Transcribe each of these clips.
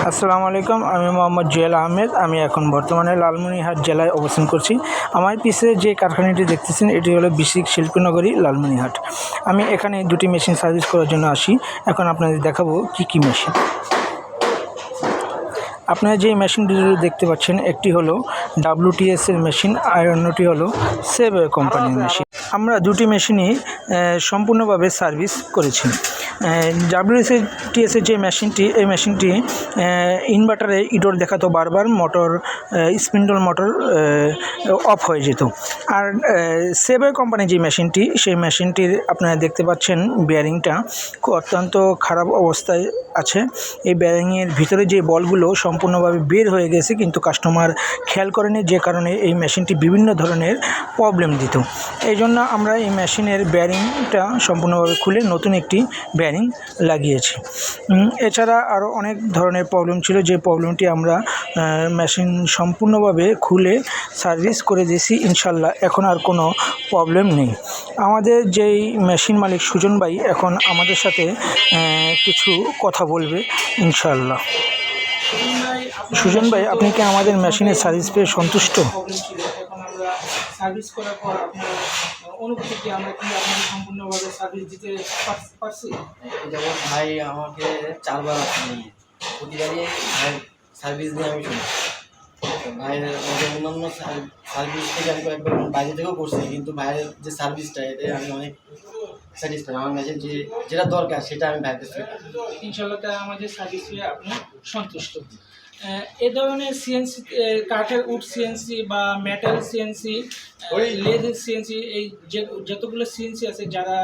আসসালামু আলাইকুম। আমি মোহাম্মদ জুয়েল আহমেদ। আমি এখন বর্তমানে লালমনিরহাট জেলায় অবস্থান করছি। আমার পিছে যে কারখানাটি দেখতেছেন এটি হলো বিসিক শিল্পনগরী লালমনিরহাট। আমি এখানে দুটি মেশিন সার্ভিস করার জন্য আসি। এখন আপনাদের দেখাবো কি মেশিন। আপনারা যে মেশিনটি দেখতে পাচ্ছেন একটি হলো WTS এর মেশিন আর অন্যটি হলো সেভওয়ে কোম্পানির মেশিন। আমরা দুটি মেশিনই সম্পূর্ণভাবে সার্ভিস করেছি। WTS এর যে মেশিনটি, এই মেশিনটি ইনভার্টারে ইডোর দেখাতো বারবার, মোটর স্পিন্ডল মোটর অফ হয়ে যেত। আর সেভওয়ে কোম্পানির যে মেশিনটি, সেই মেশিনটির আপনারা দেখতে পাচ্ছেন বেয়ারিংটা অত্যন্ত খারাপ অবস্থায় আছে। এই বেয়ারিংয়ের ভিতরে যে বলগুলো সম্পূর্ণভাবে বের হয়ে গেছে, কিন্তু কাস্টমার খেয়াল করেনি, যে কারণে এই মেশিনটি বিভিন্ন ধরনের প্রবলেম দিত। এই জন্য আমরা এই মেশিনের বেয়ারিংটা সম্পূর্ণভাবে খুলে নতুন একটি বেয়ারিং লাগিয়েছি। এছাড়া আরও অনেক ধরনের প্রবলেম ছিল, যে প্রবলেমটি আমরা মেশিন সম্পূর্ণভাবে খুলে সার্ভিস করে দিয়েছি। ইনশাল্লাহ এখন আর কোনো প্রবলেম নেই। আমাদের যেই মেশিন মালিক সুজন ভাই এখন আমাদের সাথে কিছু কথা বলবে ইনশাল্লাহ। সুজন ভাই, আপনি কি আমাদের মেশিনের সার্ভিস পেয়ে সন্তুষ্ট? সার্ভিস করার পর আপনার অনুভূতি কি, আমরা কি আপনাকে সম্পূর্ণভাবে সার্ভিস দিতে পারছি? যেমন ভাই আমাকে 4 বার আপনি প্রতিবারই ভাই সার্ভিস দিয়ে আমি শুনি। ভাইয়ের অন্যান্য সার্ভিস থেকে আমি একবার বাইরে থেকেও করছি, কিন্তু ভাইয়ের যে সার্ভিসটা, এতে আমি অনেক স্যাটিসফাই। আমার মেশিন যেটা দরকার সেটা আমি ভাইয়ের কাছে ইনশাল্লাহ তাই আমাদের সার্ভিস পেয়ে আপনি সন্তুষ্ট। এ ধরনের সিএনসি, কাঠের উড সিএনসি বা মেটাল সিএনসি, লেদার সিএনসি, এই যতগুলো সিএনসি আছে, যারা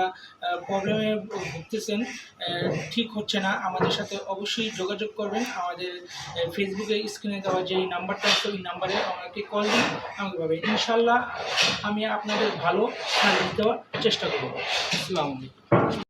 প্রবলেমে ভুগতেছেন, ঠিক হচ্ছে না, আমাদের সাথে অবশ্যই যোগাযোগ করবেন। আমাদের ফেসবুকে স্ক্রিনে দেওয়া যেই নাম্বারটা আছে, ওই নাম্বারে আমাকে কল দিন, আমাকে পাবেন। ইনশাল্লাহ আমি আপনাদের ভালো সার্ভিস দেওয়ার চেষ্টা করব। আসসালামু আলাইকুম।